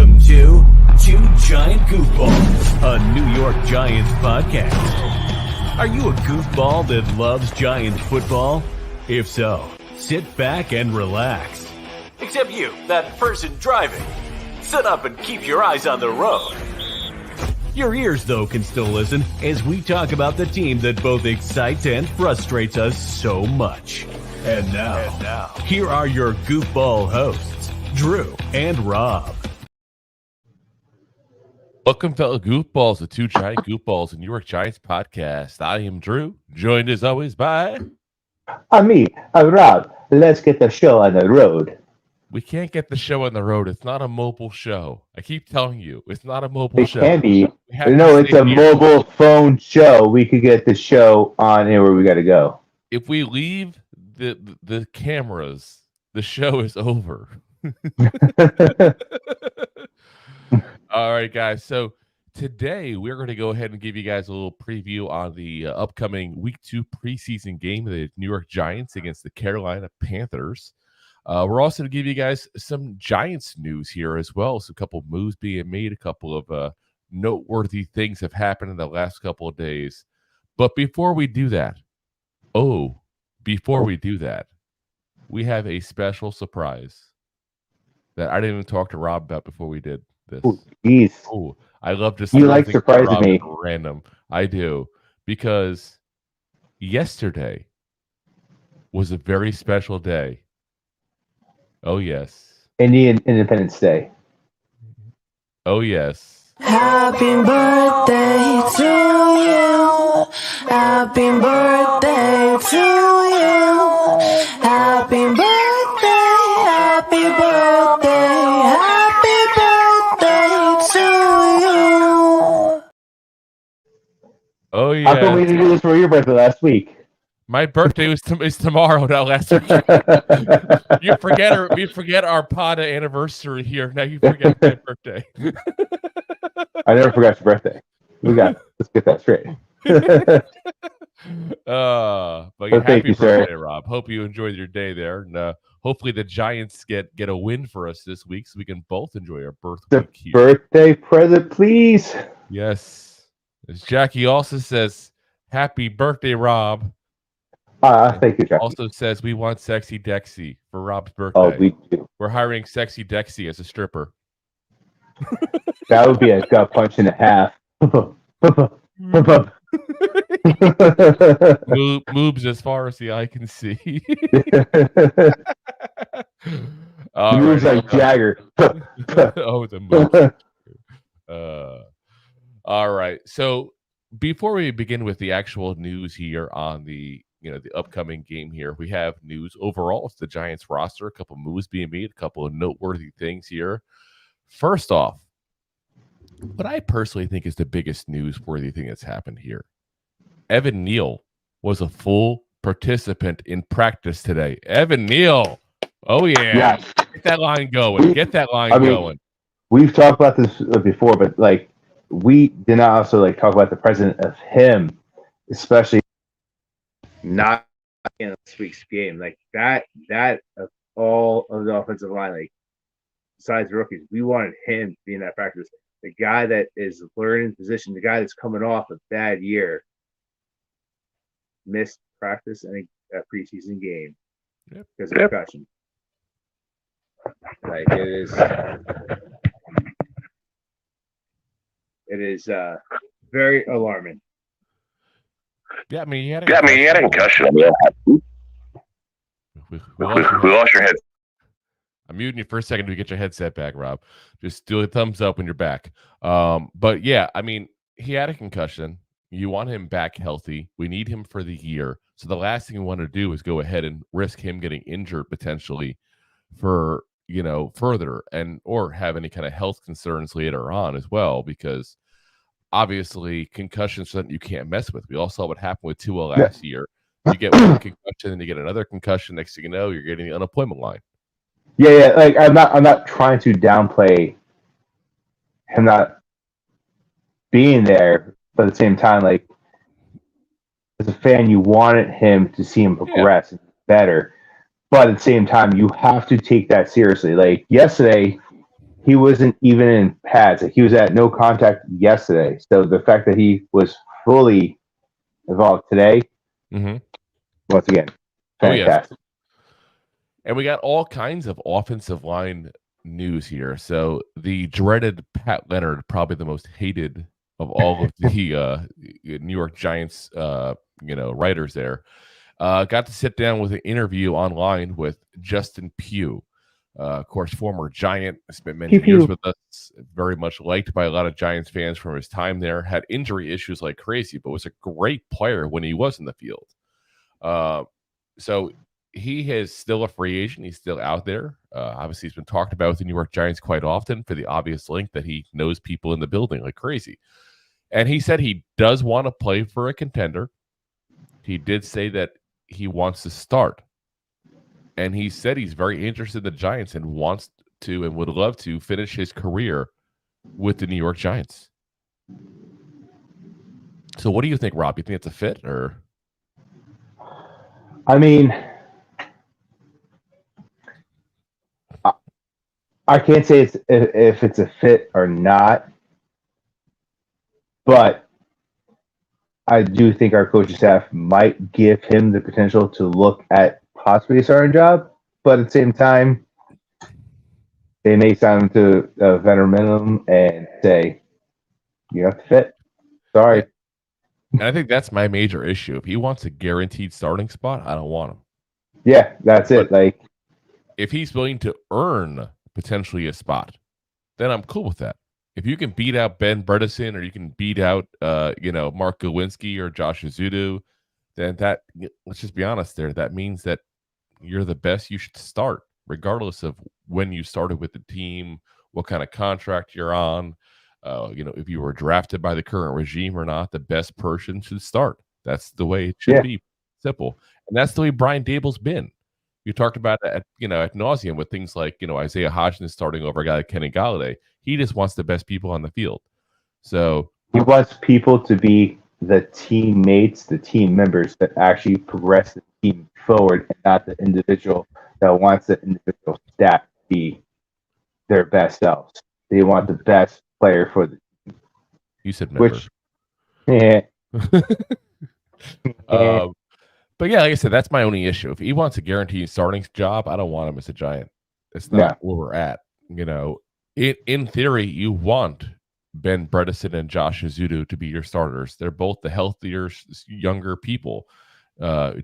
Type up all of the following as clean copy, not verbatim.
Welcome to Two Giant Goofballs, a New York Giants podcast. Are you a goofball that loves Giants football? If so, sit back and relax. Except you, that person driving. Sit up and keep your eyes on the road. Your ears, though, can still listen as we talk about the team that both excites and frustrates us so much. And now, here are your goofball hosts, Drew and Rob. Welcome, fellow goofballs, the Two Giant Goofballs, a New York Giants podcast. I am Drew, joined as always by... I'm Rob. Let's get the show on the road. We can't get the show on the road. It's not a mobile show. I keep telling you, it's not a mobile show. It can be. No, it's a mobile phone show. We could get the show on anywhere we got to go. If we leave the cameras, the show is over. All right, guys. So today we're going to go ahead and give you guys a little preview on the upcoming Week 2 preseason game of the New York Giants against the Carolina Panthers. We're also going to give you guys some Giants news here as well. So a couple of moves being made, a couple of noteworthy things have happened in the last couple of days. But before we do that, we have a special surprise that I didn't even talk to Rob about before we did this. Oh, I love just you like surprising me. Random. I do, because yesterday was a very special day. Oh yes, Indian Independence Day. Oh yes. Happy birthday to you. Happy birthday to you. Happy birthday. Happy birthday. Happy birthday to you. Oh yeah. How come we didn't do this for your birthday last week? My birthday is tomorrow, not last week. You forget our pod anniversary here. Now you forget my birthday. I never forgot your birthday. Let's get that straight. But yeah, happy birthday, Rob. Hope you enjoyed your day there. And hopefully the Giants get a win for us this week so we can both enjoy our birthday. Birthday present, please. Yes. As Jackie also says, happy birthday, Rob. Thank you, Jackie. Also says we want Sexy Dexy for Rob's birthday. Oh, we do. We're hiring Sexy Dexy as a stripper. That would be a gut punch and a half. Moves as far as the eye can see. Moves like Jagger. Oh, the moves. All right. So before we begin with the actual news here on the upcoming game here, we have news overall. It's the Giants roster, a couple moves being made, a couple of noteworthy things here. First off, what I personally think is the biggest newsworthy thing that's happened here. Evan Neal was a full participant in practice today. Evan Neal. Oh, yeah. Yes. Get that line going. Going. We've talked about this before, but we did not also talk about the presence of him, especially not in this week's game. That of all of the offensive line, besides rookies, we wanted him to be in that practice. The guy that is learning position, the guy that's coming off a bad year, missed practice and a preseason game because of concussion. It is very alarming. Yeah, I mean, he had a concussion. We lost your head. I'm muting you for a second to get your headset back, Rob. Just do a thumbs up when you're back. But yeah, I mean, he had a concussion. You want him back healthy. We need him for the year. So the last thing we want to do is go ahead and risk him getting injured potentially for, further or have any kind of health concerns later on as well, because obviously concussions are something you can't mess with. We all saw what happened with Tua last year. You get one concussion and you get another concussion. Next thing you know, you're getting the unemployment line. Yeah. I'm not trying to downplay him not being there, but at the same time, as a fan, you wanted him to see him progress better. But at the same time, you have to take that seriously. Yesterday, he wasn't even in pads. Like, he was at no contact yesterday. So the fact that he was fully involved today, once again, fantastic. Yes. And we got all kinds of offensive line news here. So the dreaded Pat Leonard, probably the most hated of all of the New York Giants, writers there, got to sit down with an interview online with Justin Pugh. Of course, former Giant, spent many years with us, very much liked by a lot of Giants fans from his time there, had injury issues like crazy, but was a great player when he was in the field. So he is still a free agent. He's still out there. Obviously, he's been talked about with the New York Giants quite often for the obvious link that he knows people in the building like crazy. And he said he does want to play for a contender. He did say that he wants to start. And he said he's very interested in the Giants and wants to and would love to finish his career with the New York Giants. So what do you think, Rob? You think it's a fit or? I mean, I can't say if it's a fit or not, but I do think our coaching staff might give him the potential to look at possibly a starting job, but at the same time, they may sign him to a veteran minimum and say, you have to fit. Sorry. And I think that's my major issue. If he wants a guaranteed starting spot, I don't want him. Yeah, that's it. Like, if he's willing to earn potentially a spot, then I'm cool with that. If you can beat out Ben Bredesen or you can beat out Mark Glowinski or Josh Azudu, then that, let's just be honest there, that means that you're the best. You should start regardless of when you started with the team, what kind of contract you're on. If you were drafted by the current regime or not, the best person should start. That's the way it should be. Simple. And that's the way Brian Dable's been. You talked about that, ad nauseum with things like, Isaiah Hodgins starting over a guy like Kenny Golladay. He just wants the best people on the field. So he wants people to be the teammates, the team members that actually progress the team forward, and not the individual that wants the individual staff to be their best selves. They want the best player for the team. You said member. But yeah, like I said, that's my only issue. If he wants a guaranteed starting job, I don't want him as a Giant. It's not where we're at. In theory, you want Ben Bredesen and Josh Azudu to be your starters. They're both the healthier, younger people.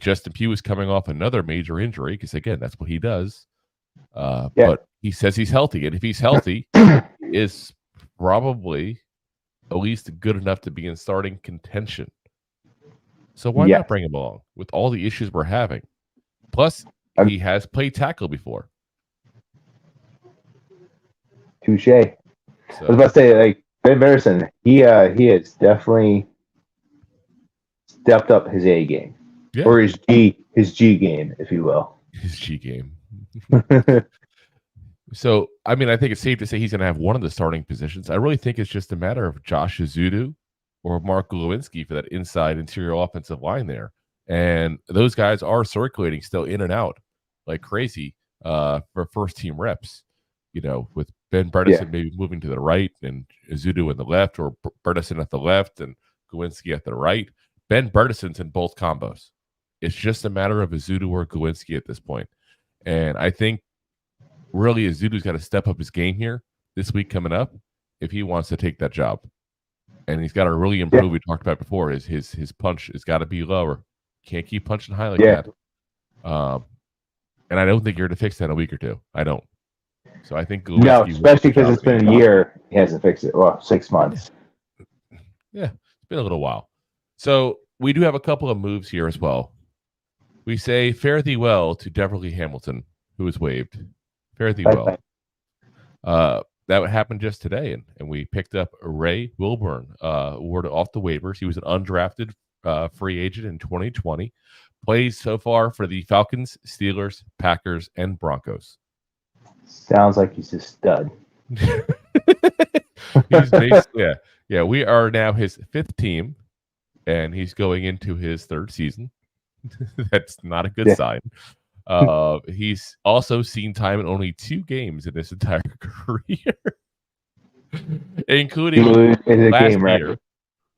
Justin Pugh is coming off another major injury because, again, that's what he does. But he says he's healthy. And if he's healthy, he is probably at least good enough to be in starting contention. So why not bring him along with all the issues we're having? Plus, he has played tackle before. Touche. So, I was about to say, like, Ben Bredesen, he has definitely stepped up his A game. Yeah. Or his G game, if you will. His G game. So, I mean, I think it's safe to say he's going to have one of the starting positions. I really think it's just a matter of Josh Azudu or Mark Glowinski for that interior offensive line there. And those guys are circulating still in and out like crazy for first-team reps, with Ben Bredesen maybe moving to the right and Azudu in the left, or Bredesen at the left and Glowinski at the right. Ben Bredesen's in both combos. It's just a matter of Azudu or Glowinski at this point. And I think really Azudu's got to step up his game here this week coming up if he wants to take that job. And he's got to really improve. We talked about before, his punch has got to be lower. Can't keep punching high like that. And I don't think you're to fix that in a week or two. I don't. So I think Glowinski especially because it's been a year. He hasn't fixed it. Well, 6 months. Yeah, it's been a little while. So we do have a couple of moves here as well. We say fare thee well to Deverly Hamilton, who was waived. Fare thee well. That happened just today, and we picked up Ray Wilburn, awarded off the waivers. He was an undrafted free agent in 2020. Plays so far for the Falcons, Steelers, Packers, and Broncos. Sounds like he's a stud. Yeah. We are now his 5th team, and he's going into his 3rd season. That's not a good sign. He's also seen time in only 2 games in his entire career. including It's a last game year. record.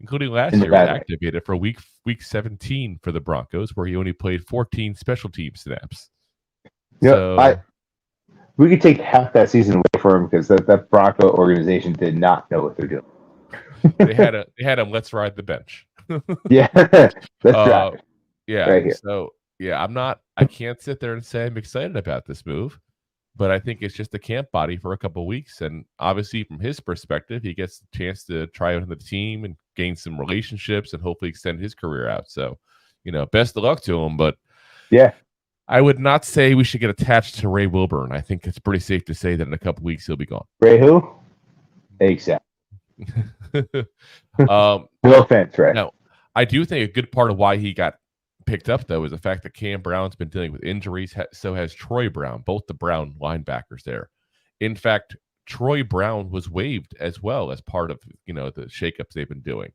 Including last In the year, was bad way. activated for week 17 for the Broncos, where he only played 14 special team snaps. We could take half that season away from him because that Bronco organization did not know what they're doing. they had him. Let's ride the bench. Yeah, let's try. Yeah. Right here. So yeah, I can't sit there and say I'm excited about this move, but I think it's just a camp body for a couple of weeks, and obviously from his perspective, he gets the chance to try out on the team and gain some relationships and hopefully extend his career out. So, best of luck to him. But yeah, I would not say we should get attached to Ray Wilburn. I think it's pretty safe to say that in a couple of weeks he'll be gone. Ray who? Exactly. No offense, Ray. Now, I do think a good part of why he got picked up, though, is the fact that Cam Brown's been dealing with injuries. So has Troy Brown, both the Brown linebackers there. In fact, Troy Brown was waived as well as part of the shakeups they've been doing.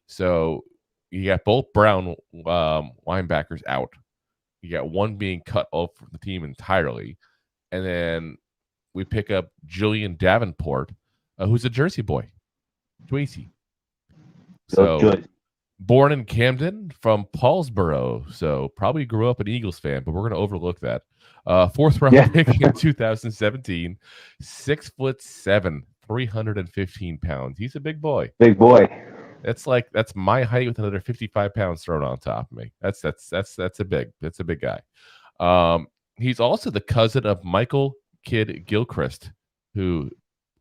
So you got both Brown linebackers out. You got one being cut off from the team entirely, and then we pick up Julian Davenport, who's a Jersey boy, Joycey. So born in Camden from Paulsboro, so probably grew up an Eagles fan, but we're going to overlook that. Fourth round pick in 2017, 6'7", 315 pounds. He's a big boy. Big boy. That's my height with another 55 pounds thrown on top of me. That's a big guy. He's also the cousin of Michael Kidd Gilchrist, who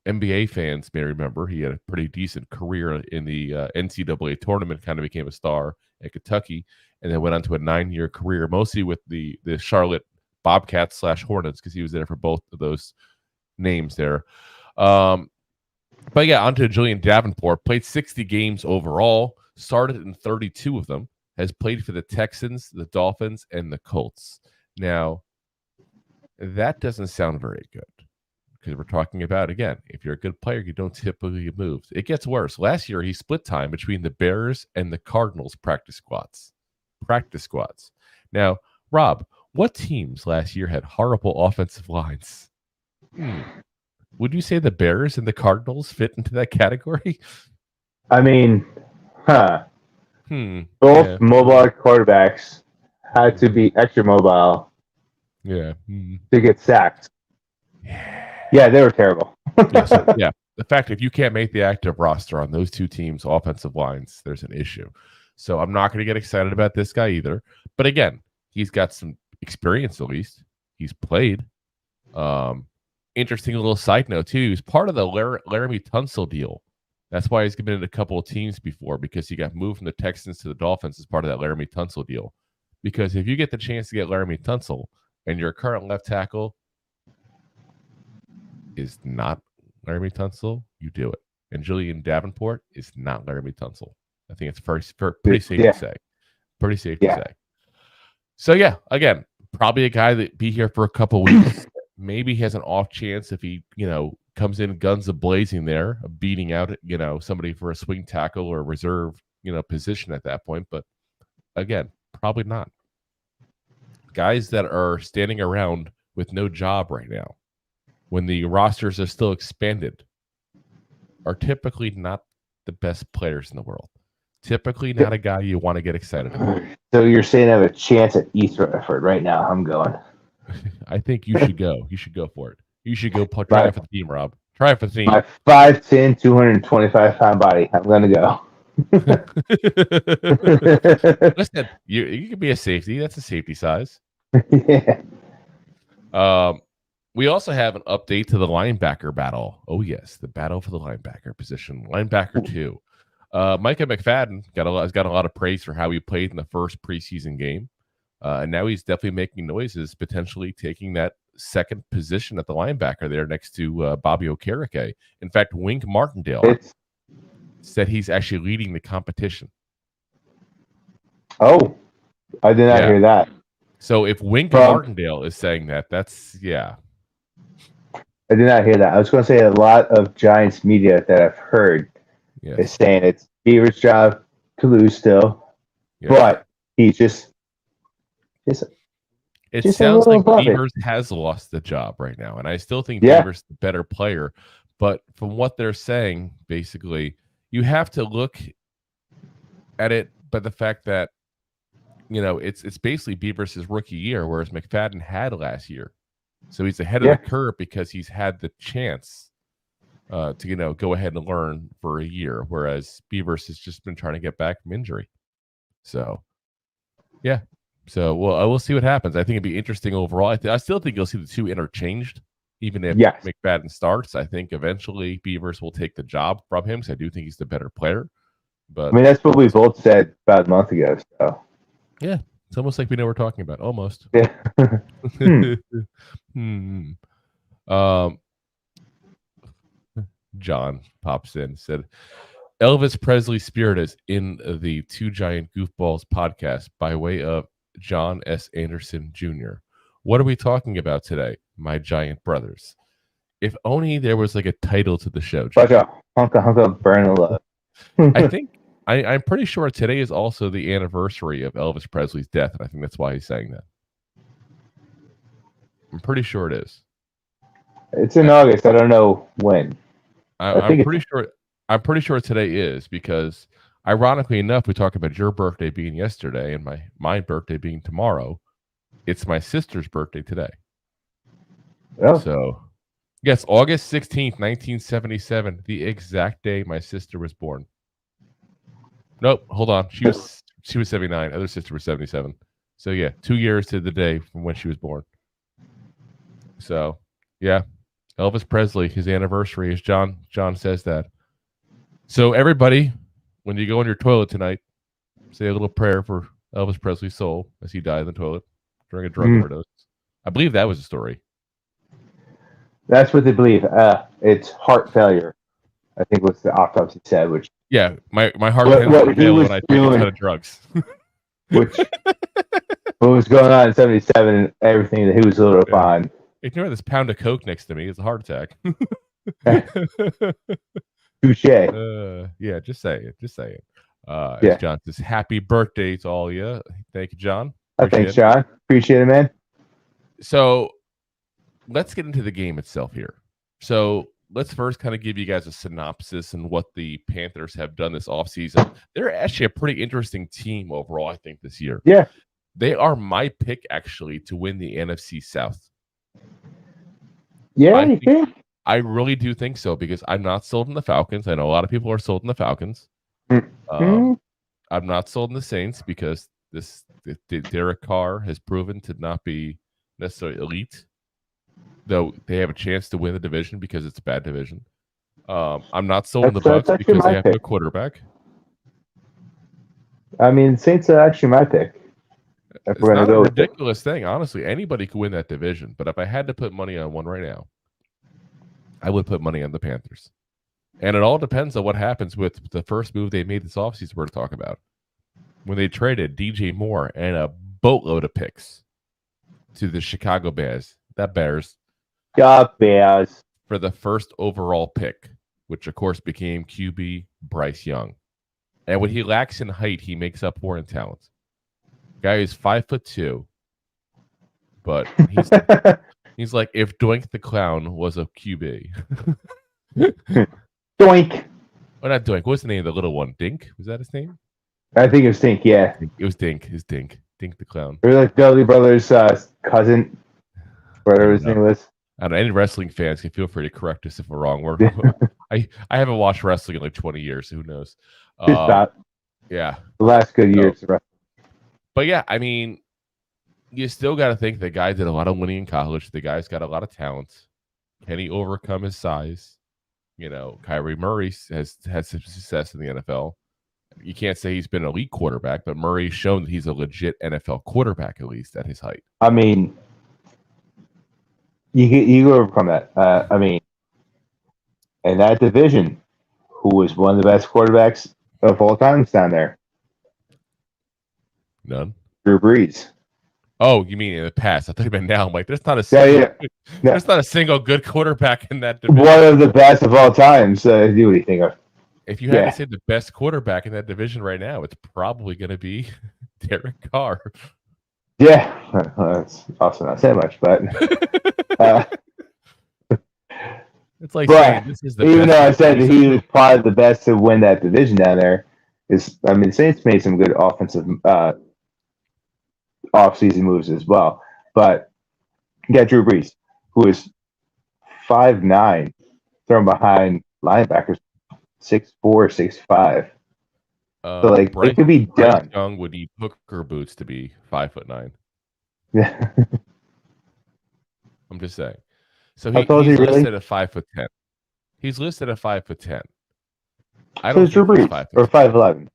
NBA fans may remember. He had a pretty decent career in the NCAA tournament, kind of became a star at Kentucky, and then went on to a 9-year career, mostly with the Charlotte Bobcats / Hornets, because he was there for both of those names there. But yeah, on to Julian Davenport. Played 60 games overall, started in 32 of them, has played for the Texans, the Dolphins, and the Colts. Now, that doesn't sound very good, because we're talking about, again, if you're a good player, you don't typically move. It gets worse. Last year, he split time between the Bears and the Cardinals practice squads. Now, Rob, what teams last year had horrible offensive lines? Would you say the Bears and the Cardinals fit into that category? I mean, both mobile quarterbacks had to be extra mobile. Yeah. To get sacked. Yeah, they were terrible. Yeah. The fact if you can't make the active roster on those two teams' offensive lines, there's an issue. So I'm not going to get excited about this guy either. But again, he's got some experience at least. He's played. Interesting little side note, too. He's part of the Laramie Tunsil deal. That's why he's been in a couple of teams before, because he got moved from the Texans to the Dolphins as part of that Laramie Tunsil deal. Because if you get the chance to get Laramie Tunsil and your current left tackle is not Laramie Tunsil, you do it. And Julian Davenport is not Laramie Tunsil. I think it's pretty safe to say. Pretty safe to say. So, yeah, again, probably a guy that be here for a couple weeks. Maybe he has an off chance if he, comes in guns a-blazing there, beating out, somebody for a swing tackle or reserve, position at that point. But, again, probably not. Guys that are standing around with no job right now, when the rosters are still expanded, are typically not the best players in the world. Typically not a guy you want to get excited about. So you're saying I have a chance at East Rutherford right now. I'm going. I think you should go. You should go for it. You should go try it for the team, Rob. Try it for the team. My 5'10", 225-pound body. I'm going to go. Listen, you can be a safety. That's a safety size. Yeah. We also have an update to the linebacker battle. Oh, yes, the battle for the linebacker position. Linebacker 2. Micah McFadden has got a lot of praise for how he played in the first preseason game. And now he's definitely making noises, potentially taking that second position at the linebacker there next to Bobby Okereke. In fact, Wink Martindale said he's actually leading the competition. Oh, I did not hear that. So if Wink Martindale is saying that, that's, I did not hear that. I was going to say a lot of Giants media that I've heard is saying it's Beaver's job to lose still, but he's just it sounds like Beavers has lost the job right now, and I still think Beavers the better player, But from what they're saying, basically, you have to look at it by the fact that, it's basically Beavers' rookie year, whereas McFadden had last year. So he's ahead of the curve because he's had the chance to, go ahead and learn for a year, whereas Beavers has just been trying to get back from injury. So, yeah. So, we'll see what happens. I think it'd be interesting overall. I still think you'll see the two interchanged, even if McFadden starts. I think eventually Beavers will take the job from him, because I do think he's the better player. But that's what we both said about a month ago. So, yeah, it's almost like we know what we're talking about. Almost. Yeah. John pops in, said, Elvis Presley spirit is in the Two Giant Goofballs podcast by way of John S. Anderson Jr. What are we talking about today, my giant brothers? If only there was like a title to the show. Hunka hunka burn love. I think I'm pretty sure today is also the anniversary of Elvis Presley's death, and I think that's why he's saying that. I'm pretty sure it is. It's in August. I don't know when. I'm pretty sure today is, because ironically enough, we talk about your birthday being yesterday and my birthday being tomorrow. It's my sister's birthday today. Oh. So, yes, August 16th, 1977, the exact day my sister was born. Nope, hold on. She was 79. Other sister was 77. So yeah, 2 years to the day from when she was born. So, yeah. Elvis Presley, his anniversary, as John says that. So everybody, when you go in your toilet tonight, say a little prayer for Elvis Presley's soul as he died in the toilet during a drug overdose. I believe that was the story. That's what they believe. It's heart failure, I think was the autopsy said, which... Yeah, my heart failed when I took a ton of drugs. Which, what was going on in 77 and everything that he was lit up on. Ignore this pound of Coke next to me. It's a heart attack. Touche. Yeah, just say it. As John says, happy birthday to all of you. Thank you, John. Thanks, John. Appreciate it, man. So let's get into the game itself here. So let's first kind of give you guys a synopsis and what the Panthers have done this offseason. They're actually a pretty interesting team overall, I think, this year. Yeah. They are my pick, actually, to win the NFC South. Yeah, you think? I really do think so, because I'm not sold on the Falcons. I know a lot of people are sold on the Falcons. I'm not sold on the Saints, because Derek Carr has proven to not be necessarily elite, though they have a chance to win the division because it's a bad division. I'm not sold on the Bucs because they have no quarterback. I mean, Saints are actually my pick. It's not a ridiculous thing. Honestly, anybody could win that division. But if I had to put money on one right now, I would put money on the Panthers. And it all depends on what happens with the first move they made this offseason we're to talk about. When they traded DJ Moore and a boatload of picks to the Chicago Bears. Bears. For the first overall pick, which of course became QB Bryce Young. And what he lacks in height, he makes up for in talent. Guy is 5'2", but he's like if Doink the Clown was a QB. Doink. Oh, not Doink. What's the name of the little one? Dink? Was that his name? I think it was Dink. Yeah, it was Dink. It's Dink. Dink the Clown. Or like Dudley Brothers' cousin, whatever his name was. I don't know, any wrestling fans can feel free to correct us if we're wrong. I haven't watched wrestling in like 20 years. So who knows? Yeah, the last good years of wrestling. But yeah, I mean, you still got to think the guy did a lot of winning in college. The guy's got a lot of talent. Can he overcome his size? Kyrie Murray has had some success in the NFL. You can't say he's been an elite quarterback, but Murray's shown that he's a legit NFL quarterback, at least at his height. I mean, you overcome that. I mean, in that division, who was one of the best quarterbacks of all time down there? None. Drew Brees. Oh, you mean in the past? I thought you meant now. I'm like, there's not a single, there's not a single good quarterback in that division. One of the best of all time. So, what do you think of? If you had to say the best quarterback in that division right now, it's probably going to be Derek Carr. Yeah, that's also not saying much, but It's like But saying this is the even best. though I said that he was probably the best to win that division down there, the Saints made some good offensive off-season moves as well. But you got Drew Brees, who is 5'9", thrown behind linebackers 6'4", 6'5". So like it could be Bryce done. Young would need hooker boots to be 5'9". Yeah. I'm just saying. So How tall is he's he really? listed at 5'10". He's listed at 5'10". I So don't is Drew think he's Brees 5'10". or 5'11".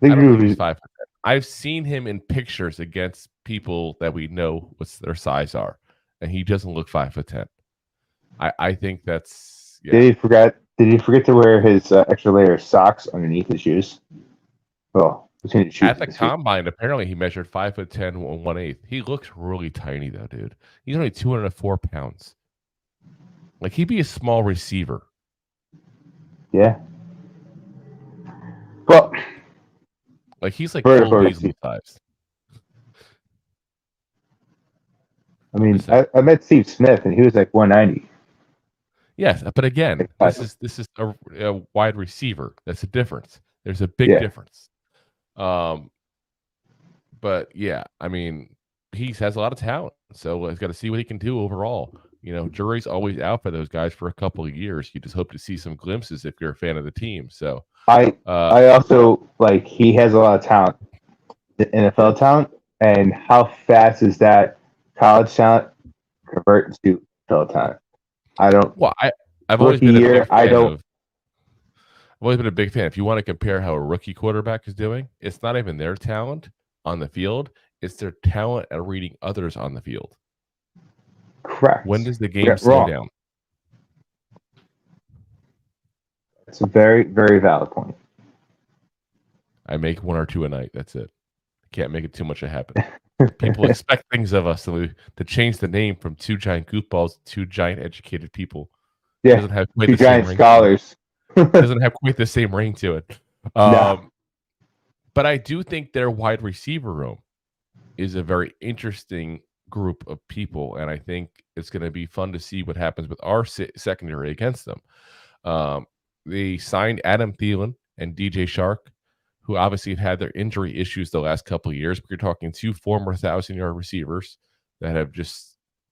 I don't think he's 5'10". I've seen him in pictures against people that we know what their size are, and he doesn't look 5'10". I think that's Did he forget to wear his extra layer of socks underneath his shoes? Well, between his shoes at the combine. Apparently, he measured 5'10" 1/8". He looks really tiny though, dude. He's only 204 pounds. Like he'd be a small receiver. Yeah. Well, like he's like vertical Cole Beasley size. I mean, I met Steve Smith and he was like 190. Yes, but again, this is a wide receiver. That's a difference. There's a big difference. But yeah, I mean, he has a lot of talent, so he's got to see what he can do overall. You know, jury's always out for those guys for a couple of years. You just hope to see some glimpses if you're a fan of the team. So I also like he has a lot of talent, the NFL talent, and how fast is that college talent convert to NFL talent? I don't. Well, I've always been a big fan I've always been a big fan. If you want to compare how a rookie quarterback is doing, it's not even their talent on the field; it's their talent at reading others on the field. Correct. When does the game slow down? It's a very, very valid point. I make one or two a night. That's it. Can't make it too much a habit. People expect things of us to change the name from two giant goofballs to two giant educated people. Yeah, doesn't have quite two the giant same scholars. Doesn't have quite the same ring to it. No. But I do think their wide receiver room is a very interesting group of people, and I think it's going to be fun to see what happens with our secondary against them. They signed Adam Thielen and DJ Shark, who obviously have had their injury issues the last couple of years. But you're talking two former 1,000-yard receivers that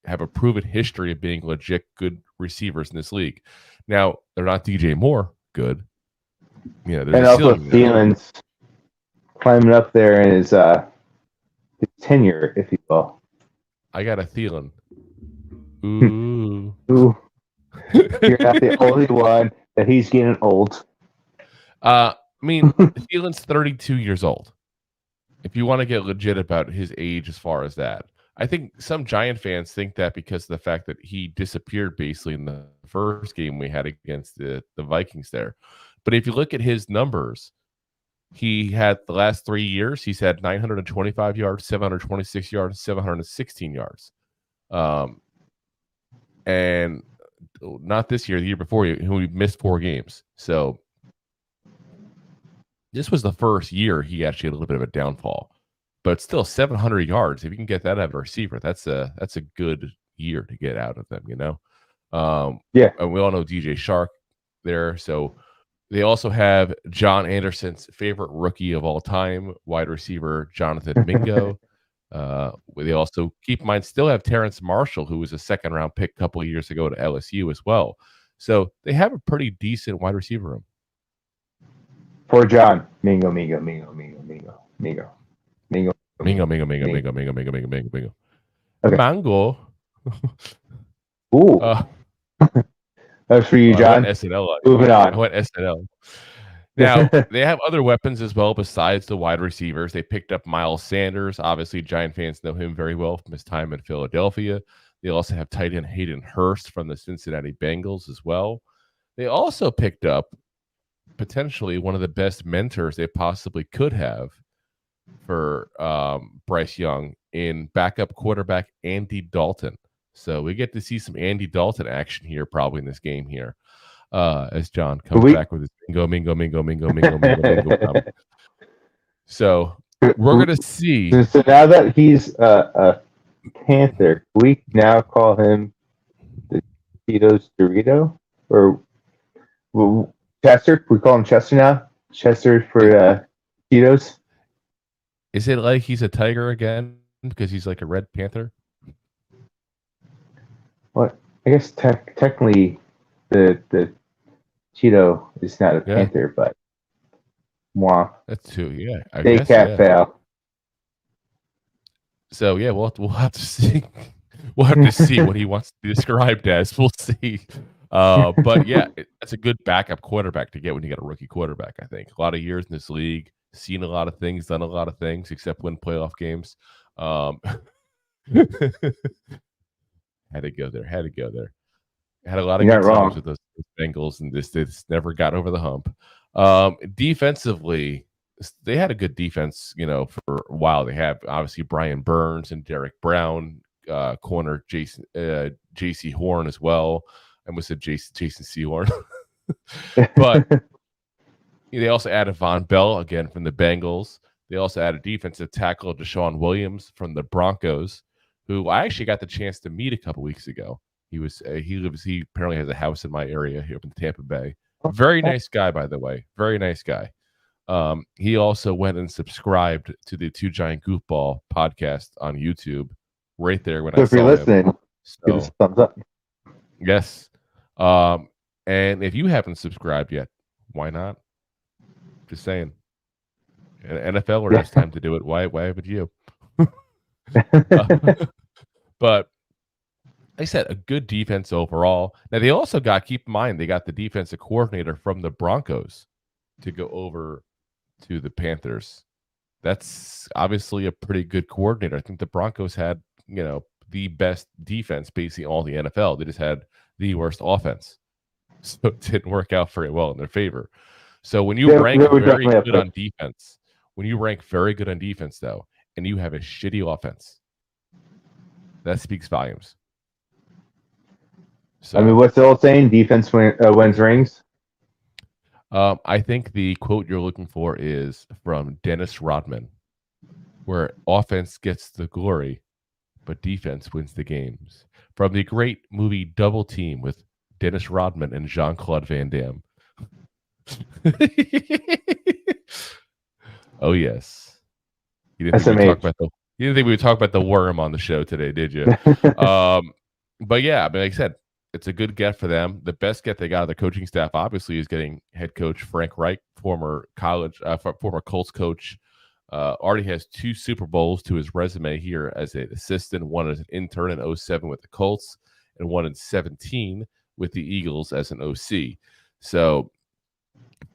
have a proven history of being legit good receivers in this league. Now, they're not DJ Moore good. You know, and also Thielen's climbing up there in his tenure, if you will. I got a Thielen. Ooh. Ooh. You're not the only one that he's getting old. I mean, Thielen's 32 years old. If you want to get legit about his age as far as that. I think some Giant fans think that because of the fact that he disappeared basically in the first game we had against the Vikings there. But if you look at his numbers, he had the last 3 years, he's had 925 yards, 726 yards, 716 yards. And not this year, the year before, he missed 4 games. So this was the first year he actually had a little bit of a downfall. But still 700 yards. If you can get that out of a receiver, that's a good year to get out of them, you know? Yeah. And we all know DJ Shark there. So they also have John Anderson's favorite rookie of all time, wide receiver Jonathan Mingo. They also, keep in mind, still have Terrence Marshall, who was a second-round pick a couple of years ago to LSU as well. So they have a pretty decent wide receiver room. For John, Mingo. Okay. Mango. Ooh. That's for you, John. Moving on. I went SNL. Now, they have other weapons as well besides the wide receivers. They picked up Miles Sanders. Obviously, Giant fans know him very well from his time in Philadelphia. They also have tight end Hayden Hurst from the Cincinnati Bengals as well. They also picked up potentially one of the best mentors they possibly could have for Bryce Young in backup quarterback Andy Dalton. So we get to see some Andy Dalton action here probably in this game here as John comes back with his mingo. So we're going to see. So now that he's a Panther, we now call him the Cheetos Dorito or Chester. We call him Chester now. Chester for Cheetos. Is it like he's a tiger again because he's like a red panther? What? I guess technically the Cheeto is not a panther, but That's too. Yeah, I they guess. can't fail. So yeah, we'll have to see. We'll have to see what he wants to be described as. We'll see. But yeah, that's a good backup quarterback to get when you get a rookie quarterback. I think a lot of years in this league, seen a lot of things, done a lot of things, except win playoff games. Had to go there. Had a lot of You're good not times wrong. with those Bengals, and this never got over the hump. Defensively, they had a good defense, for a while. They have obviously Brian Burns and Derek Brown, corner J.C. Horn as well. I almost said Jason Sehorn. But they also added Von Bell again from the Bengals. They also added defensive tackle Deshaun Williams from the Broncos, who I actually got the chance to meet a couple weeks ago. He apparently has a house in my area here in Tampa Bay. Very nice guy, by the way. Very nice guy. He also went and subscribed to the Two Giant Goofball podcast on YouTube right there when I saw him. If you're listening, give us a thumbs up. Yes. And if you haven't subscribed yet, why not? Just saying. NFL, where it's time to do it. Why haven't you? But like I said, a good defense overall. Now they also keep in mind, they got the defensive coordinator from the Broncos to go over to the Panthers. That's obviously a pretty good coordinator. I think the Broncos had, the best defense basically all the NFL. They just had the worst offense. So it didn't work out very well in their favor. So when you rank very good on defense, though, and you have a shitty offense, that speaks volumes. So, I mean, what's the old saying? Defense wins rings. I think the quote you're looking for is from Dennis Rodman, where offense gets the glory, but defense wins the games. From the great movie Double Team with Dennis Rodman and Jean-Claude Van Damme. Oh, yes. You didn't think we would talk about the worm on the show today, did you? But yeah, I mean, like I said, it's a good get for them. The best get they got of the coaching staff, obviously, is getting head coach Frank Reich, former Colts coach. Already has 2 Super Bowls to his resume here as an assistant, one as an intern in 2007 with the Colts, and one in 2017 with the Eagles as an OC. So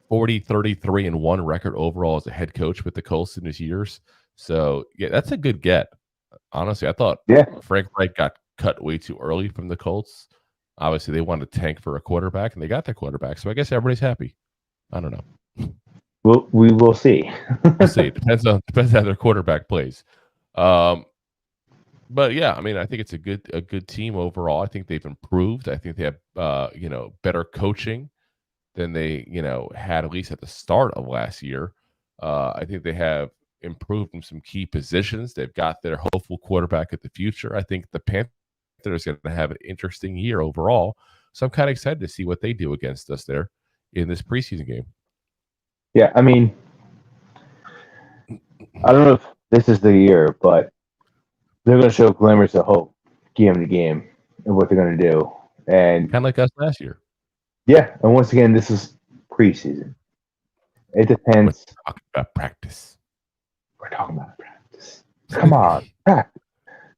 40-33-1 record overall as a head coach with the Colts in his years. So yeah, that's a good get. Honestly, I thought Frank Reich got cut way too early from the Colts. Obviously, they wanted to tank for a quarterback, and they got their quarterback. So I guess everybody's happy. I don't know. We will see. We'll see. Depends how their quarterback plays. But yeah, I mean, I think it's a good team overall. I think they've improved. I think they have better coaching than they had at least at the start of last year. I think they have improved in some key positions. They've got their hopeful quarterback at the future. I think the Panthers are going to have an interesting year overall. So I'm kind of excited to see what they do against us there in this preseason game. Yeah, I mean, I don't know if this is the year, but they're going to show glimmers of hope game to game and what they're going to do. And kind of like us last year. Yeah, and once again, this is preseason. It depends. We're talking about practice. We're talking about practice. Come on, practice.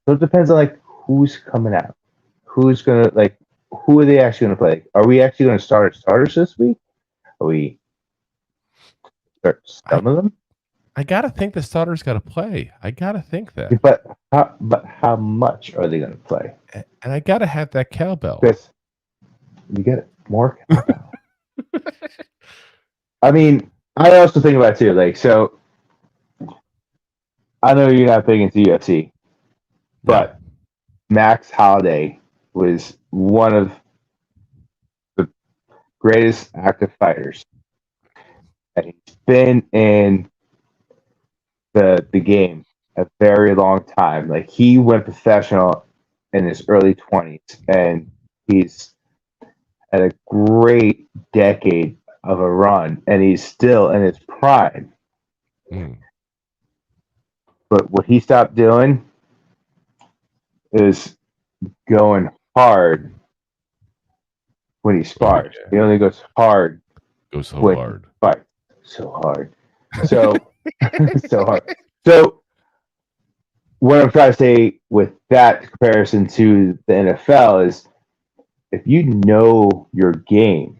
So it depends on who's coming out, who's gonna who are they actually gonna play? Are we actually gonna start starters this week? Are we start some of them? I gotta think the starters gotta play. I gotta think that. But how much are they gonna play? And I gotta have that cowbell. Chris, you get it. More cowbell. I mean, I also think about it too. So I know you're not big into UFC, but Max Holloway was one of the greatest active fighters, and he's been in the game a very long time. He went professional in his early 20s, and he's at a great decade of a run, and he's still in his prime. But what he stopped doing is going hard when he spars. He only goes hard. Goes so when hard. he fights. So hard. So so hard. So what I'm trying to say with that comparison to the NFL is, if you know your game,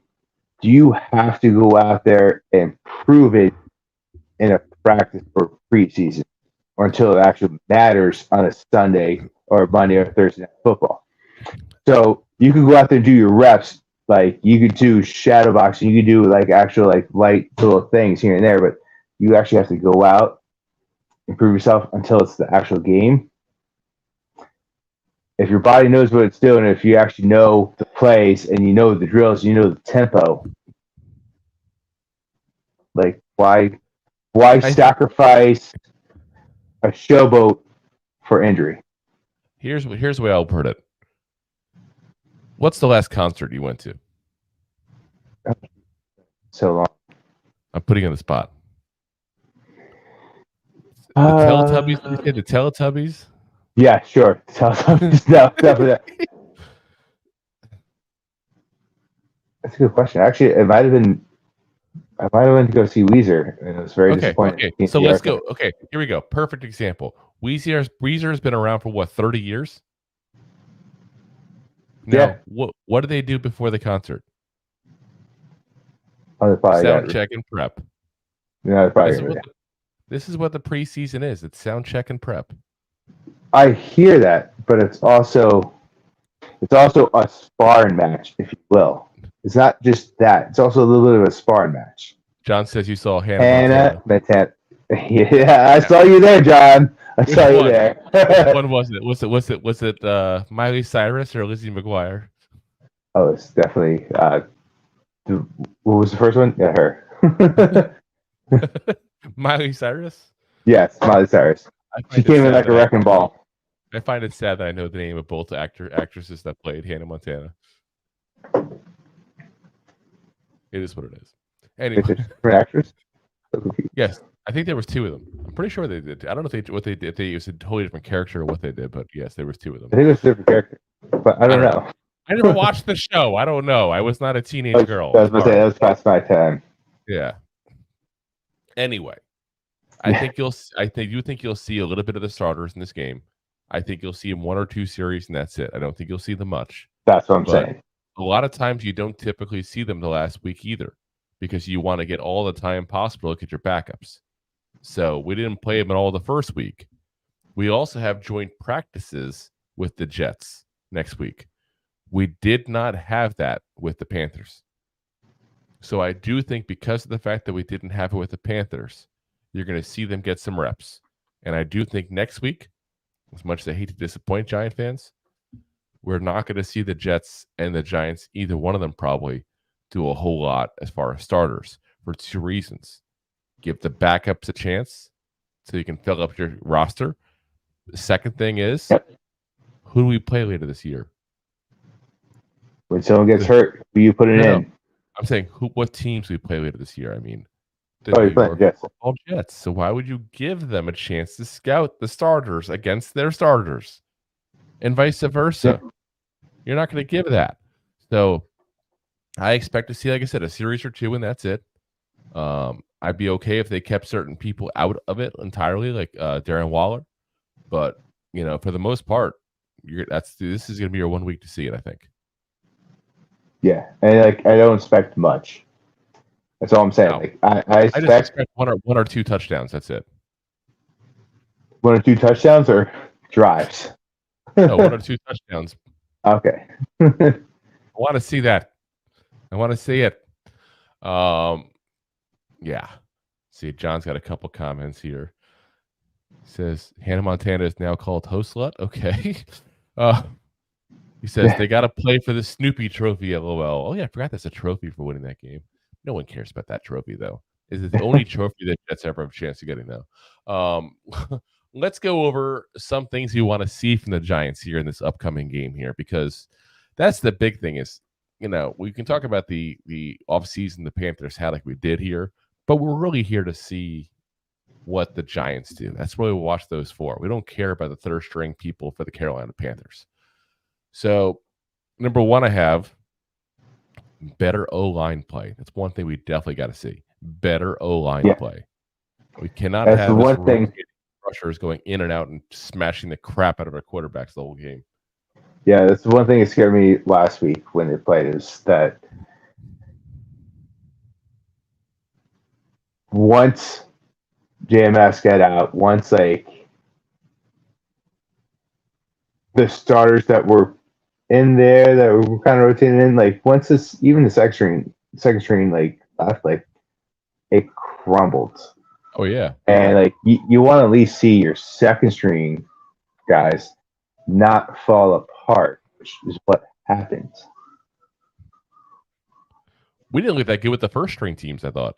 do you have to go out there and prove it in a practice or preseason, or until it actually matters on a Sunday or Monday or Thursday night football? So you could go out there and do your reps, like you could do shadow boxing, you could do like actual like light little things here and there, but you actually have to go out, improve yourself until it's the actual game. If your body knows what it's doing, if you actually know the plays and you know the drills, you know the tempo, like why sacrifice a showboat for injury? Here's the way I'll put it. What's the last concert you went to? So long. I'm putting you on the spot. The Teletubbies? You said the Teletubbies? Yeah, sure. Teletubbies. No, definitely. That's a good question. Actually, I might have went to go see Weezer, and it was very disappointing. Okay, so let's go. Okay, here we go. Perfect example. Weezer's been around for what, 30 years? Now, what do they do before the concert? Sound check and prep. Yeah, this is what the preseason is. It's sound check and prep. I hear that, but it's also a sparring match, if you will. It's not just that. It's also a little bit of a sparring match. John says you saw Hannah Montana. Yeah, I saw you there, John. I saw you there. When was it? Was it Miley Cyrus or Lizzie McGuire? Oh, it's definitely. What was the first one? Yeah, her. Miley Cyrus? Yes, Miley Cyrus. She came in like a wrecking ball. I find it sad that I know the name of both actresses that played Hannah Montana. It is what it is. Anyway, different actors. Yes, I think there was two of them. I'm pretty sure they did. I don't know what they did. If they used a totally different character or what they did, but yes, there was two of them. I think it was a different character, but I don't know. I never watched the show. I don't know. I was not a teenage girl. That was past my time. Yeah. Anyway, I think you'll see a little bit of the starters in this game. I think you'll see them 1 or 2 series, and that's it. I don't think you'll see them much. That's what I'm saying. A lot of times you don't typically see them the last week either, because you want to get all the time possible to look at your backups. So we didn't play them at all the first week. We also have joint practices with the Jets next week. We did not have that with the Panthers. So I do think because of the fact that we didn't have it with the Panthers, you're going to see them get some reps. And I do think next week, as much as I hate to disappoint Giant fans, we're not going to see the Jets and the Giants, either one of them probably, do a whole lot as far as starters for 2 reasons. Give the backups a chance so you can fill up your roster. The second thing is, who do we play later this year? When someone gets hurt, who you put it in? I'm saying what teams we play later this year. I mean, you're playing Jets. Football Jets. So why would you give them a chance to scout the starters against their starters, and vice versa? Yeah. You're not going to give that. So I expect to see, like I said, a series or 2, and that's it. I'd be okay if they kept certain people out of it entirely, like Darren Waller. But for the most part, this is going to be your 1 week to see it, I think. Yeah, and I don't expect much. That's all I'm saying. No. I expect 1 or 2 touchdowns. That's it. 1 or 2 touchdowns or drives? No, 1 or 2 touchdowns. Okay. I want to see that. I want to see it. Yeah. See, John's got a couple comments here. He says Hannah Montana is now called Host Slut. Okay. He says they got to play for the Snoopy trophy, LOL. Oh, yeah, I forgot that's a trophy for winning that game. No one cares about that trophy, though. Is it the only trophy that Jets ever have a chance of getting, though? Let's go over some things you want to see from the Giants here in this upcoming game here, because that's the big thing is, we can talk about the offseason the Panthers had like we did here, but we're really here to see what the Giants do. That's what we watch those for. We don't care about the third string people for the Carolina Panthers. So, number one, I have better O-line play. That's one thing we definitely got to see. Better O-line play. We cannot That's have the this one thing. rushers going in and out and smashing the crap out of our quarterbacks the whole game. Yeah, that's the one thing that scared me last week when they played is that once JMS got out, once like the starters that were in there that were kind of rotating in, like once this even the second string like left, like it crumbled. Oh yeah. And like you want to at least see your second string guys not fall apart, which is what happened. We didn't look that good with the first string teams, I thought.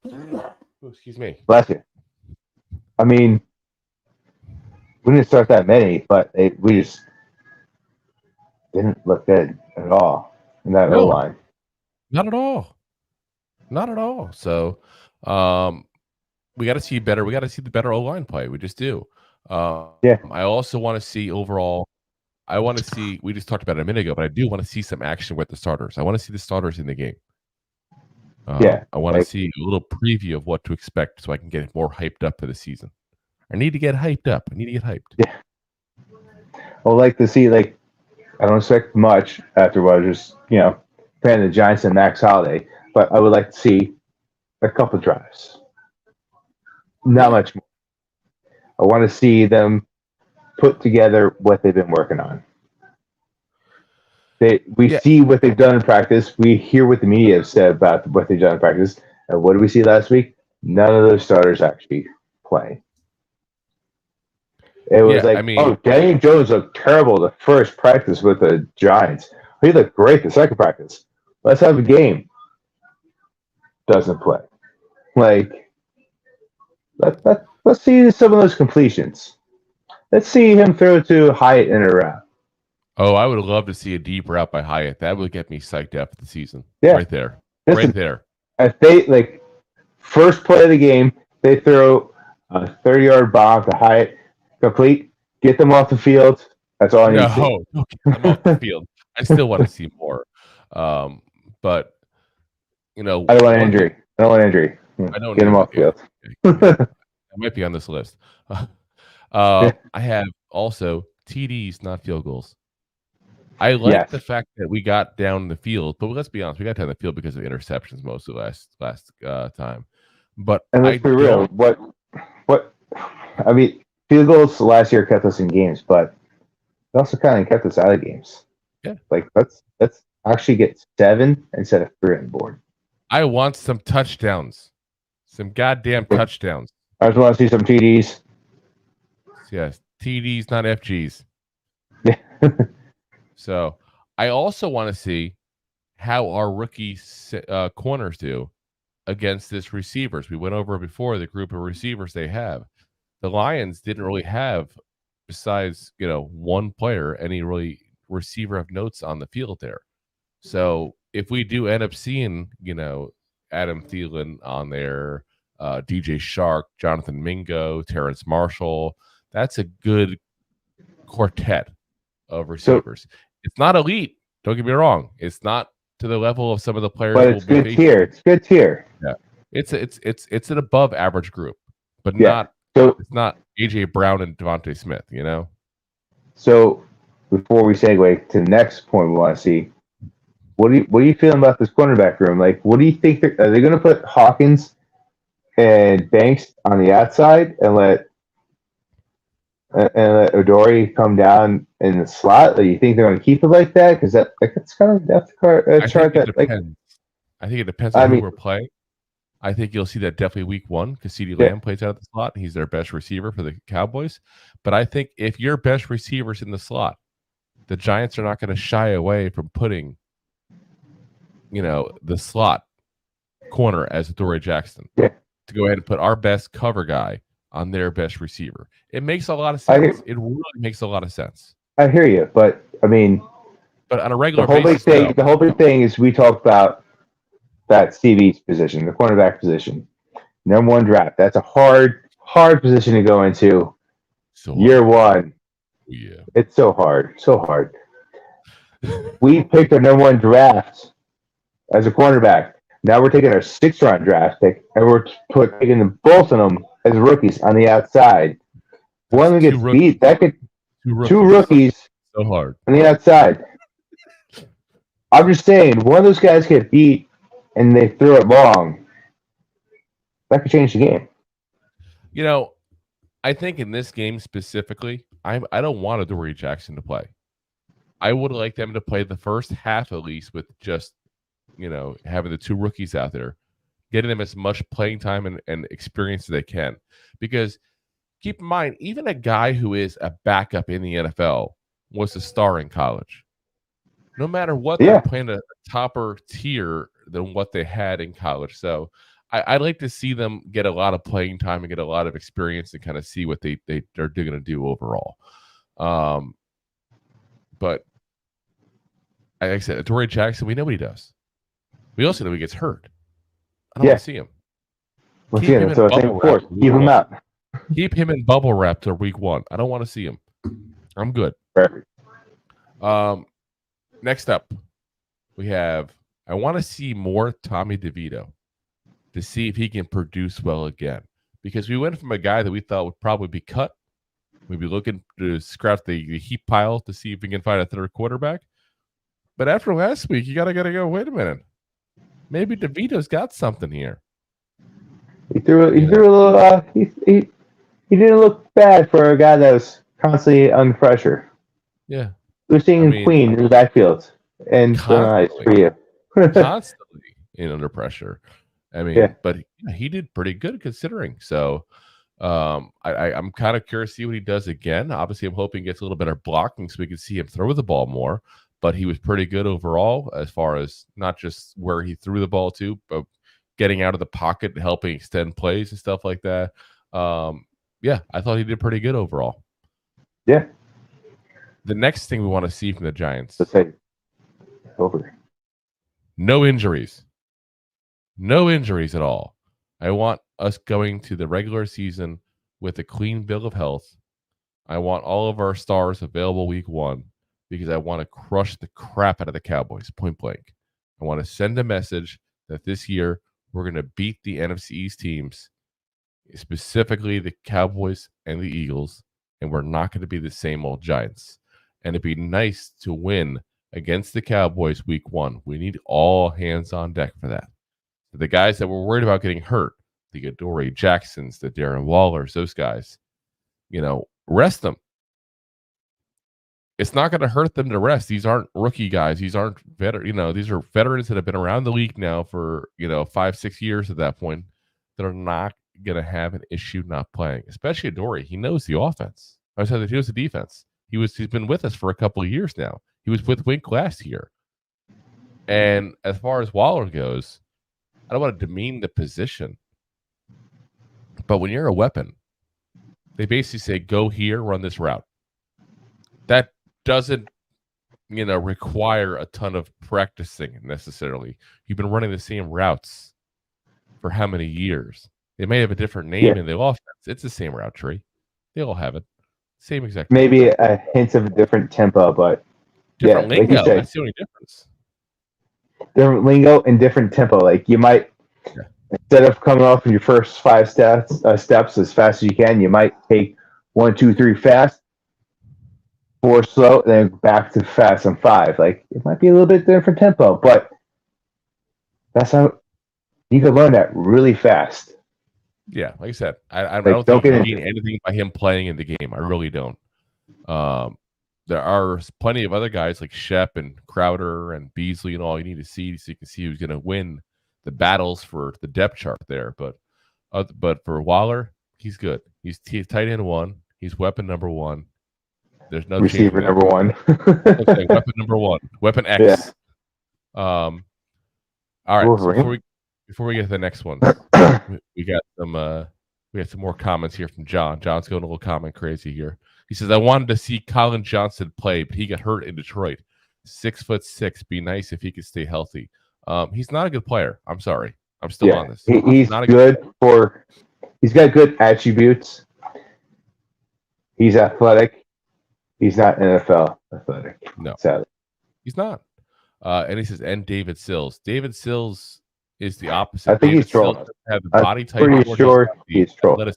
Oh, excuse me. Bless you. I mean, we didn't start that many, but we just didn't look good at all in that O-line. Not at all. Not at all. So we got to see better. We got to see the better O-line play. We just do. I also want to see overall. I want to see. We just talked about it a minute ago, but I do want to see some action with the starters. I want to see the starters in the game. I want to see a little preview of what to expect, so I can get more hyped up for the season. I need to get hyped up. I need to get hyped. Yeah. I would like to see I don't expect much after what I just playing the Giants and Max Holiday, but I would like to see a couple drives. Not much more. I want to see them put together what they've been working on. We see what they've done in practice. We hear what the media have said about what they've done in practice. And what did we see last week? None of those starters actually play. It was Daniel Jones looked terrible the first practice with the Giants. He looked great the second practice. Let's have a game. Doesn't play. Let's see some of those completions. Let's see him throw to Hyatt in a route. Oh, I would love to see a deep route by Hyatt. That would get me psyched up for the season. Yeah. Right there. Right there. If they, first play of the game, they throw a 30-yard bomb to Hyatt, complete, get them off the field. That's all I need to see. No, get them off the field. I still want to see more. But, I don't want injury. I don't get them off the field. I might be on this list. I have also TDs, not field goals. I like the fact that we got down the field, but let's be honest, we got down the field because of interceptions most of last time. But let's be real, field goals last year kept us in games, but it also kind of kept us out of games. Yeah, let's actually get 7 instead of 3 on board. I want some touchdowns, some goddamn touchdowns. I just want to see some TDs. Yes, TDs, not FGs. So I also want to see how our rookie corners do against this receivers. We went over before the group of receivers they have. The Lions didn't really have, besides one player, any really receiver of notes on the field there. So if we do end up seeing Adam Thielen on there, DJ Shark, Jonathan Mingo, Terrence Marshall, that's a good quartet of receivers. It's not elite. Don't get me wrong. It's not to the level of some of the players. But it's good tier. It's good tier. Yeah, it's an above average group, but it's not AJ Brown and Devontae Smith. So before we segue to the next point, we want to see what are you feeling about this cornerback room? What do you think? Are they going to put Hawkins and Banks on the outside and let Odori come down in the slot? Do you think they're going to keep it like that? Because that's kind of chart that. I think it depends on who we're playing. I think you'll see that definitely week 1 because CeeDee Lamb plays out of the slot. And he's their best receiver for the Cowboys. But I think if your best receiver's in the slot, the Giants are not going to shy away from putting, the slot corner as Adoree Jackson to go ahead and put our best cover guy on their best receiver. It makes a lot of sense. It really makes a lot of sense. I hear you, but But on a regular basis, the whole big thing is we talked about that CB's position, the cornerback position, number 1 draft. That's a hard position to go into. Year 1. Yeah, it's so hard. We picked our number 1 draft as a cornerback. Now we're taking our 6th round draft pick, and we're taking both of them as rookies on the outside. One of them gets beat. Two rookies so hard on the outside. I'm just saying, one of those guys get beat and they throw it long. That could change the game. You know, I think in this game specifically, I don't want Adoree Jackson to play. I would like them to play the first half at least with just, having the 2 rookies out there, getting them as much playing time and experience as they can. Because keep in mind, even a guy who is a backup in the NFL was a star in college. No matter what, they're playing a topper tier than what they had in college. So I'd like to see them get a lot of playing time and get a lot of experience and kind of see what they're going to do overall. But like I said, Adoree Jackson, we know what he does. We also know he gets hurt. I don't want to see him. We'll see him. So keep him out. Keep him in bubble wrap till week 1. I don't want to see him. I'm good. Perfect. Next up, I want to see more Tommy DeVito to see if he can produce well again. Because we went from a guy that we thought would probably be cut. We'd be looking to scrap the heap pile to see if we can find a 3rd quarterback. But after last week, you gotta go, wait a minute. Maybe DeVito's got something here. He threw a little. He didn't look bad for a guy that was constantly under pressure. Yeah, we're seeing Queen in the backfield, and so nice for you. Constantly under pressure. But he did pretty good considering. So, I'm kind of curious to see what he does again. Obviously, I'm hoping he gets a little better blocking so we can see him throw the ball more. But he was pretty good overall as far as not just where he threw the ball to, but getting out of the pocket and helping extend plays and stuff like that. I thought he did pretty good overall. Yeah. The next thing we want to see from the Giants. Let's say over. No injuries. No injuries at all. I want us going to the regular season with a clean bill of health. I want all of our stars available week 1. Because I want to crush the crap out of the Cowboys, point blank. I want to send a message that this year we're going to beat the NFC East teams, specifically the Cowboys and the Eagles, and we're not going to be the same old Giants. And it'd be nice to win against the Cowboys week 1. We need all hands on deck for that. The guys that were worried about getting hurt, the Adoree Jacksons, the Darren Wallers, those guys, rest them. It's not going to hurt them to rest. These aren't rookie guys. These aren't these are veterans that have been around the league now for 5-6 years at that point that are not going to have an issue not playing. Especially Adoree. He knows the offense. I was saying that he knows the defense. He's been with us for a couple of years now. He was with Wink last year. And as far as Waller goes, I don't want to demean the position, but when you're a weapon, they basically say, go here, run this route. That doesn't, require a ton of practicing necessarily. You've been running the same routes for how many years? They may have a different name in the offense. It's the same route tree. They all have it. Same exact. Maybe a hint of a different tempo, but different lingo. Like that's the only difference. Different lingo and different tempo. Like you might, instead of coming off in your first 5 steps as fast as you can, you might take 1, 2, 3 fast, 4 slow, and then back to fast on 5. Like it might be a little bit different tempo, but that's how you can learn that really fast. Yeah, like I said, I don't think you need anything by him playing in the game. I really don't. There are plenty of other guys like Shep and Crowder and Beasley and all you need to see so you can see who's going to win the battles for the depth chart there. But for Waller, he's good. He's tight end 1. He's weapon number 1. There's no receiver number 1. Okay, weapon number 1. Weapon X. Yeah. All right. So before we get to the next one, we got some more comments here from John. John's going a little comment crazy here. He says, I wanted to see Colin Johnson play, but he got hurt in Detroit. 6'6". Be nice if he could stay healthy. He's not a good player. I'm sorry. I'm still on this. He's not good for. He's got good attributes. He's athletic. He's not NFL athletic. No, sadly. He's not. And he says, and David Sills. David Sills is the opposite. I think David he's trolling. have the body type. Pretty sure he's trolling.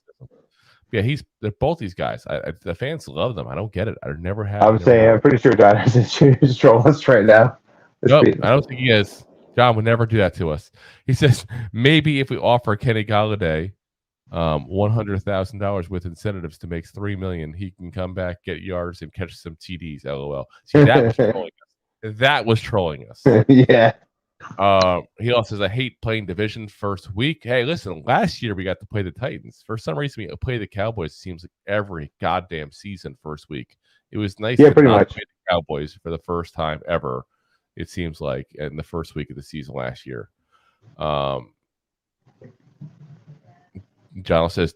Yeah, they're both these guys. The fans love them. I don't get it. I never have. I'm pretty sure John is trolling us right now. Nope, I don't think he is. John would never do that to us. He says maybe if we offer Kenny Golladay $100,000 with incentives to make $3 million, he can come back, get yards, and catch some TDs. LOL. See, that was trolling us. That was trolling us. Yeah. He also says, I hate playing division first week. Hey, listen, last year we got to play the Titans. For some reason, we play the Cowboys. It seems like every goddamn season first week. It was nice to pretty not much play the Cowboys for the first time ever, it seems like, in the first week of the season last year. John says,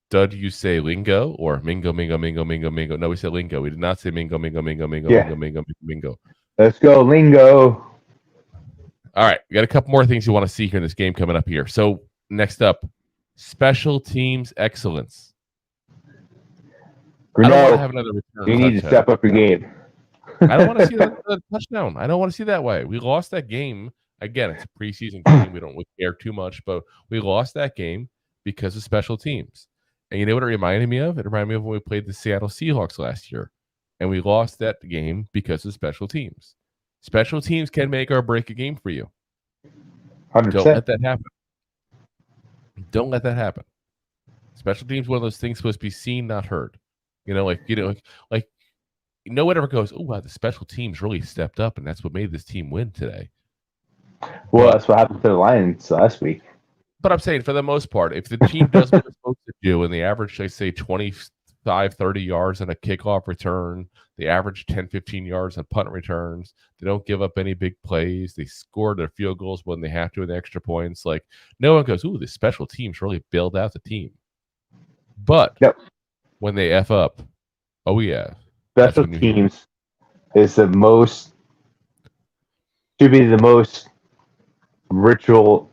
did you say lingo or mingo, mingo, mingo, mingo, mingo? No, we said lingo. We did not say mingo, mingo, mingo, mingo, mingo, mingo, mingo. Let's go, lingo. All right, we got a couple more things you want to see here in this game coming up here. So next up, special teams excellence. Grinnell, I don't want to have another return. You need to step up your game. I don't want to see that touchdown. I don't want to see that way. We lost that game. Again, it's a preseason game. We don't care too much, but we lost that game because of special teams. And you know what it reminded me of? It reminded me of when we played the Seattle Seahawks last year. And we lost that game because of special teams. Special teams can make or break a game for you. 100%. Don't let that happen. Don't let that happen. Special teams, one of those things supposed to be seen, not heard. No one ever goes, oh, wow, the special teams really stepped up, and that's what made this team win today. Well, that's what happened to the Lions last week. But I'm saying, for the most part, if the team does what it's supposed to do, and they average, I say, 25, 30 yards on a kickoff return, they average 10, 15 yards on punt returns, they don't give up any big plays, they score their field goals when they have to with extra points, like, no one goes, ooh, the special teams really build out the team. But when they F up, oh, yeah. Special teams is should be the most ritual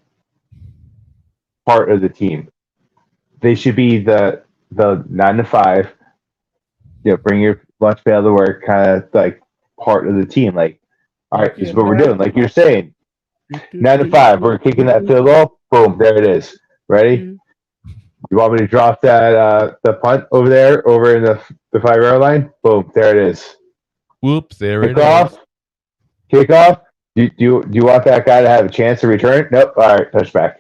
part of the team. They should be the 9 to 5, bring your lunch pail to work kind of like part of the team. Like, all right, this is what we're doing. Like you're saying, 9 to 5, we're kicking that field goal. Boom, there it is. Ready? You want me to drop that the punt over there, over in the 5-yard line? Boom, there it is. Whoops, there it is. Kickoff. Do you want that guy to have a chance to return? Nope. All right, touchback.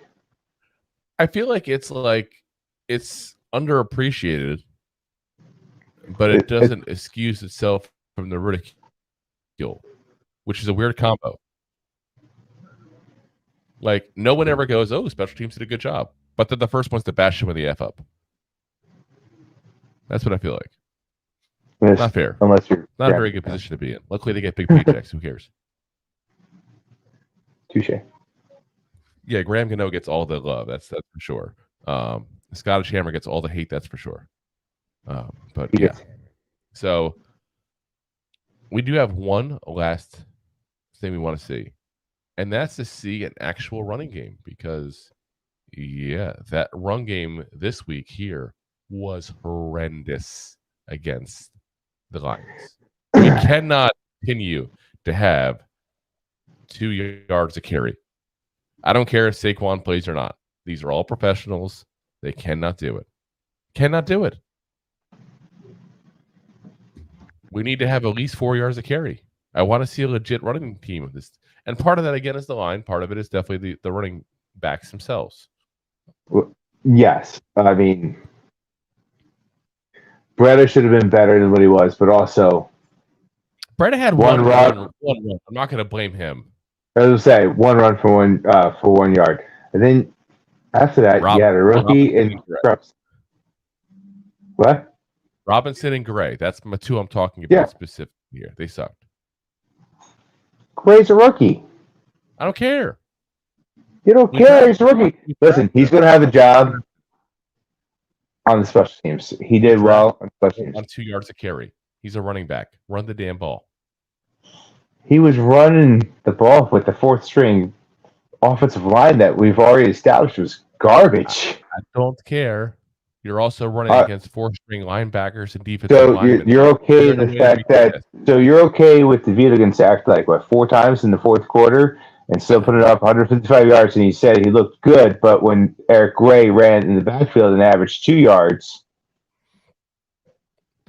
I feel like it's underappreciated, but it doesn't excuse itself from the ridicule, which is a weird combo. Like, no one ever goes, oh, special teams did a good job, but they're the first ones to bash him with the F up. That's what I feel like. Not fair. Unless you're not a very good position to be in. Luckily, they get big paychecks. Who cares? Touche. Yeah, Graham Gano gets all the love. That's for sure. Scottish Hammer gets all the hate. That's for sure. But yeah. So we do have one last thing we want to see, and that's to see an actual running game, because that run game this week here was horrendous against the Lions. We cannot continue to have 2 yards a carry. I don't care if Saquon plays or not. These are all professionals. They cannot do it. Cannot do it. We need to have at least 4 yards a carry. I want to see a legit running team of this. And part of that, again, is the line. Part of it is definitely the running backs themselves. Well, yes. I mean, Breda should have been better than what he was, but also Breda had one run. I'm not going to blame him. I was going to say, one run for 1 yard. And then after that, you had a rookie and Crooks. What? Robinson and Gray. That's the two I'm talking about specifically here. They sucked. Gray's a rookie. I don't care. You don't care. He's a rookie. Listen, he's going to have a job on the special teams. He did well on special teams. On 2 yards a carry. He's a running back. Run the damn ball. he was running the ball with the fourth string offensive line that we've already established was garbage. I don't care. You're also running against four-string linebackers and defensive So linemen. you're okay with the fact that you're okay with DeVito getting sacked like what 4 times in the fourth quarter and still putting up 155 yards, and he said he looked good, but when Eric Gray ran in the backfield and averaged 2 yards,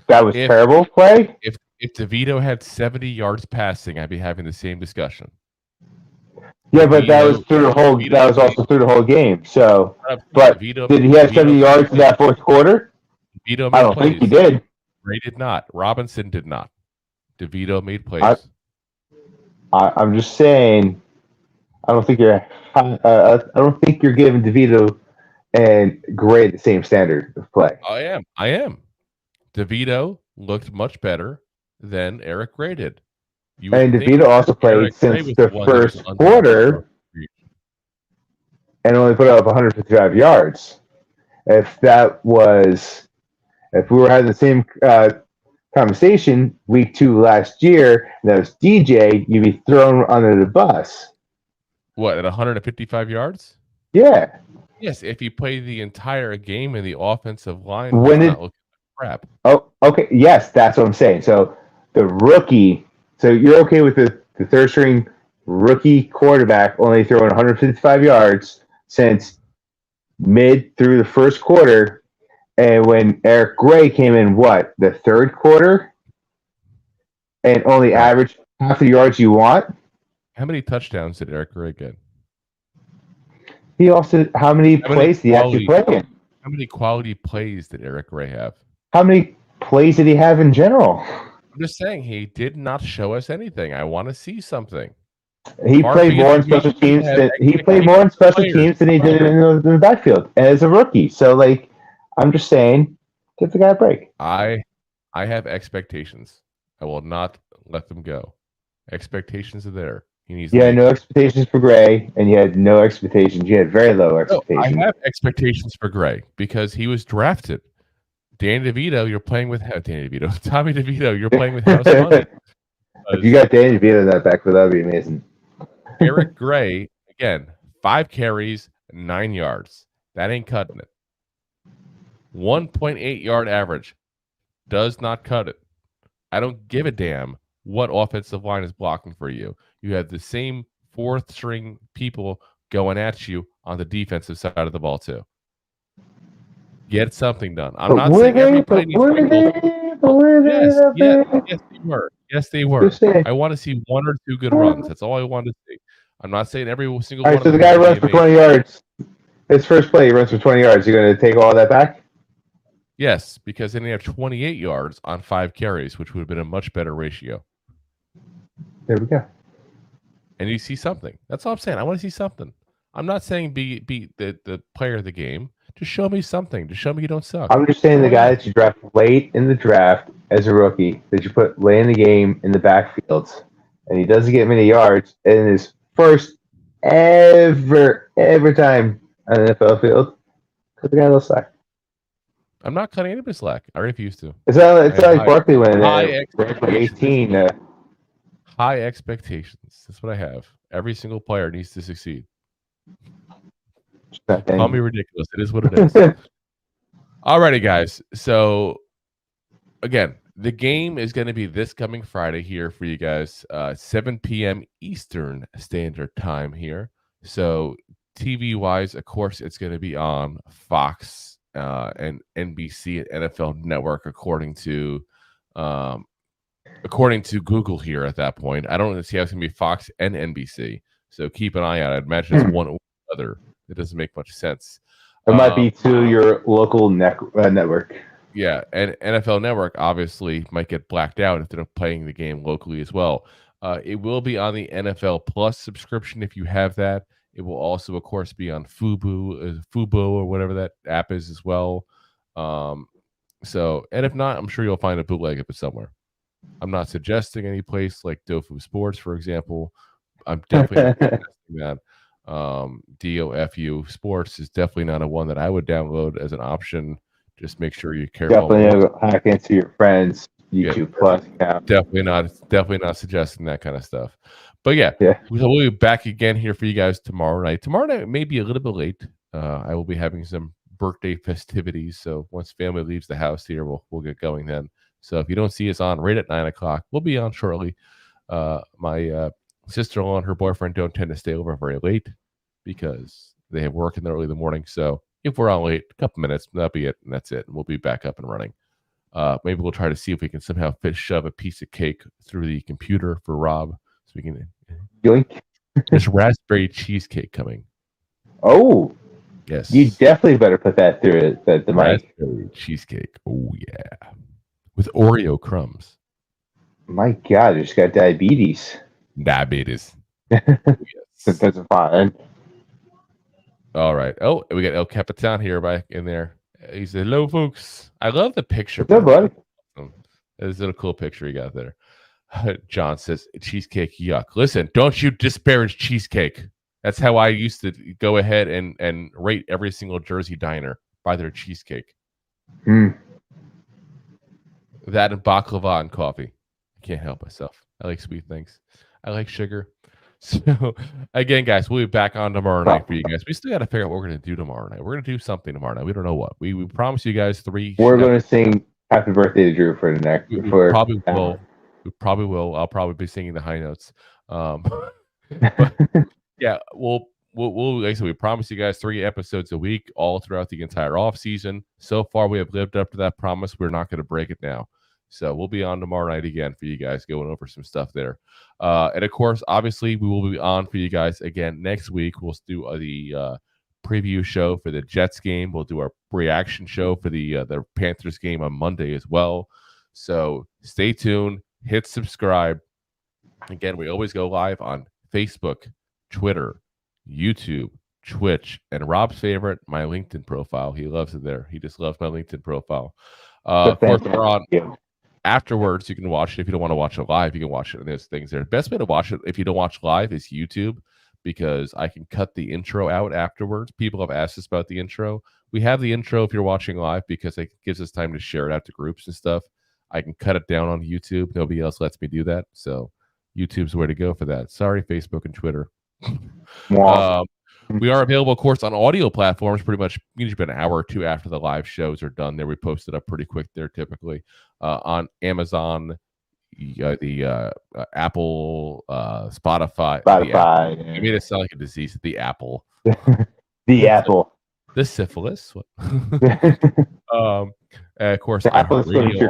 that was terrible play. If DeVito had 70 yards passing, I'd be having the same discussion. Yeah, but that was through the whole. That was also through the whole game. So, but did he have 70 yards in that fourth quarter? DeVito I don't think he did. Ray did not. Robinson did not. DeVito made plays. I'm just saying. I don't think you're. I don't think you're giving DeVito and Gray the same standard of play. I am. DeVito looked much better than Eric Gray did. And DeVito also played since the first quarter and only put up 155 yards. If we were having the same conversation week 2 last year, and that was DJ, you'd be thrown under the bus. What, at 155 yards? Yeah. Yes, if you play the entire game in the offensive line, not looking like crap. Oh, okay. Yes, that's what I'm saying. So the rookie. So you're okay with the third string rookie quarterback only throwing 155 yards since mid through the first quarter, and when Eric Gray came in, the third quarter, and only averaged half the yards you want? How many touchdowns did Eric Gray get? He also, how many plays did he actually play in? How many quality plays did Eric Gray have? How many plays did he have in general? I'm just saying he did not show us anything. I want to see something. He played more in special teams than he did in the backfield as a rookie. So, I'm just saying, give the guy a break. I have expectations. I will not let them go. Expectations are there. You had no expectations for Gray, and you had no expectations. You had very low expectations. No, I have expectations for Gray because he was drafted. Danny DeVito, you're playing with Danny DeVito. Tommy DeVito, you're playing with house money. If you got Danny DeVito in that backfield, that would be amazing. Eric Gray, again, 5 carries, 9 yards. That ain't cutting it. 1.8 yard average does not cut it. I don't give a damn what offensive line is blocking for you. You have the same fourth string people going at you on the defensive side of the ball too. Get something done. I'm not saying everybody needs to go. Yes, they were. Yes, they were. I want to see 1 or 2 good runs. That's all I want to see. I'm not saying every single one. All right, so the guy runs for 20 yards. His first play, he runs for 20 yards. You're going to take all that back? Yes, because then they have 28 yards on 5 carries, which would have been a much better ratio. There we go. And you see something. That's all I'm saying. I want to see something. I'm not saying be the player of the game. Just show me something. Just show me you don't suck. I'm just saying the guy that you draft late in the draft as a rookie, that you put late in the game in the backfield, and he doesn't get many yards in his first ever time on the NFL field, cut the guy a little slack. I'm not cutting anybody slack. I refuse to. It's not like Barkley when like 18. High expectations. That's what I have. Every single player needs to succeed. Call me ridiculous. It is what it is. Alrighty, guys. So, again, the game is going to be this coming Friday here for you guys, 7 p.m. Eastern Standard Time here. So, TV-wise, of course, it's going to be on Fox and NBC and NFL Network, according to Google here at that point. I don't see how it's going to be Fox and NBC. So, keep an eye out. I'd imagine it's one or the other. It doesn't make much sense. It might be to your local network. Yeah, and NFL Network obviously might get blacked out if they're playing the game locally as well. It will be on the NFL Plus subscription if you have that. It will also, of course, be on Fubo or whatever that app is as well. And if not, I'm sure you'll find a bootleg of it somewhere. I'm not suggesting any place like Dofu Sports, for example. I'm definitely not suggesting that. DOFU Sports is definitely not a one that I would download as an option. Just make sure you're careful. Definitely hack into your friends' YouTube Plus account. Definitely not suggesting that kind of stuff. But yeah, we'll be back again here for you guys tomorrow night. Tomorrow night may be a little bit late. I will be having some birthday festivities, so once family leaves the house here, we'll get going then. So if you don't see us on right at 9 o'clock, we'll be on shortly. My sister-in-law and her boyfriend don't tend to stay over very late because they have work in the early in the morning. So if we're on late, a couple minutes, that'll be it, and that's it. And we'll be back up and running. Maybe we'll try to see if we can somehow shove a piece of cake through the computer for Rob, so we can. There's raspberry cheesecake coming. Oh, yes. You definitely better put that through the mic. Raspberry cheesecake. Oh yeah, with Oreo crumbs. My God, you just got diabetes. Diabetes. Yes. That's fine. All right. Oh, we got El Capitan here back in there. He said, "Hello, folks. I love the picture." What's up, buddy? This is a cool picture you got there. John says, "Cheesecake, yuck." Listen, don't you disparage cheesecake. That's how I used to go ahead and rate every single Jersey diner by their cheesecake. That and baklava and coffee. I can't help myself. I like sweet things. I like sugar. So, again, guys, we'll be back on tomorrow night for you guys. We still got to figure out what we're going to do tomorrow night. We're going to do something tomorrow night. We don't know what. We promise you guys 3. We're going to sing Happy Birthday to Drew for the next. We probably will. We probably will. I'll probably be singing the high notes. But, yeah, we'll like I said, we promise you guys 3 episodes a week all throughout the entire off season. So far, we have lived up to that promise. We're not going to break it now. So we'll be on tomorrow night again for you guys, going over some stuff there. And of course, obviously, we will be on for you guys again next week. We'll do the preview show for the Jets game. We'll do our reaction show for the Panthers game on Monday as well. So stay tuned. Hit subscribe. Again, we always go live on Facebook, Twitter, YouTube, Twitch, and Rob's favorite, my LinkedIn profile. He loves it there. He just loves my LinkedIn profile. Of course, we're on. Afterwards, you can watch it. If you don't want to watch it live, you can watch it. And there's things there. The best way to watch it, if you don't watch live, is YouTube, because I can cut the intro out afterwards. People have asked us about the intro. We have the intro if you're watching live because it gives us time to share it out to groups and stuff. I can cut it down on YouTube. Nobody else lets me do that. So YouTube's the way to go for that. Sorry, Facebook and Twitter. We are available, of course, on audio platforms pretty much usually about an hour or 2 after the live shows are done. There, we post it up pretty quick there typically on Amazon, the Apple, Spotify. Spotify. You made it sound like a disease. The Apple. The Apple. The syphilis. Of course, Radio,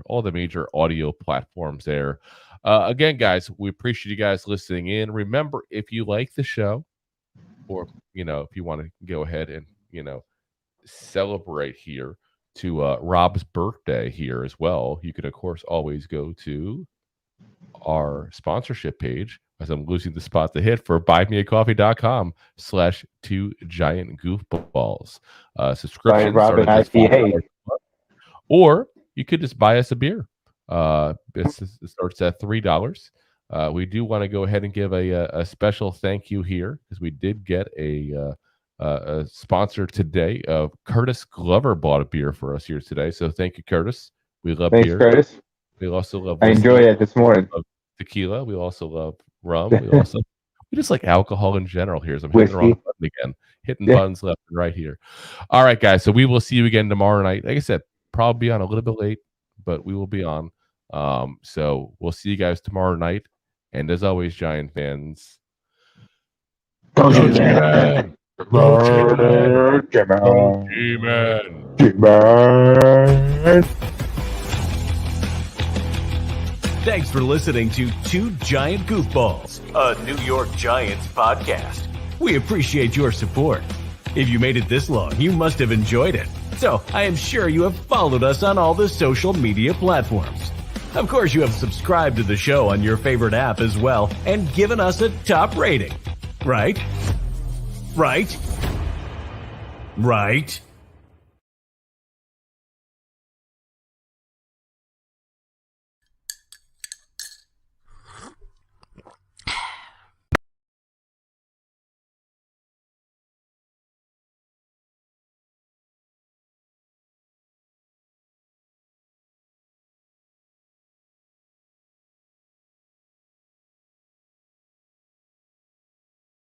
all the major audio platforms there. Again, guys, we appreciate you guys listening in. Remember, if you like the show, or if you want to go ahead and celebrate here to Rob's birthday here as well, you can of course always go to our sponsorship page, as I'm losing the spot to hit, for buymeacoffee.com/2giantgoofballs. Subscription or you could just buy us a beer. It starts at $3. We do want to go ahead and give a special thank you here, because we did get a sponsor today. Curtis Glover bought a beer for us here today, so thank you, Curtis. We love beer. Curtis. We also love. I enjoyed it this morning. Tequila. We also love rum. We just like alcohol in general here. So I'm hitting the wrong button again, hitting buttons left and right here. All right, guys. So we will see you again tomorrow night. Like I said, probably on a little bit late, but we will be on. So we'll see you guys tomorrow night. And as always, Giant fans, Go G-Man! Go G-Man! Thanks for listening to Two Giant Goofballs, a New York Giants podcast. We appreciate your support. If you made it this long, you must have enjoyed it. So I am sure you have followed us on all the social media platforms. Of course, you have subscribed to the show on your favorite app as well and given us a top rating. Right? Right? Right?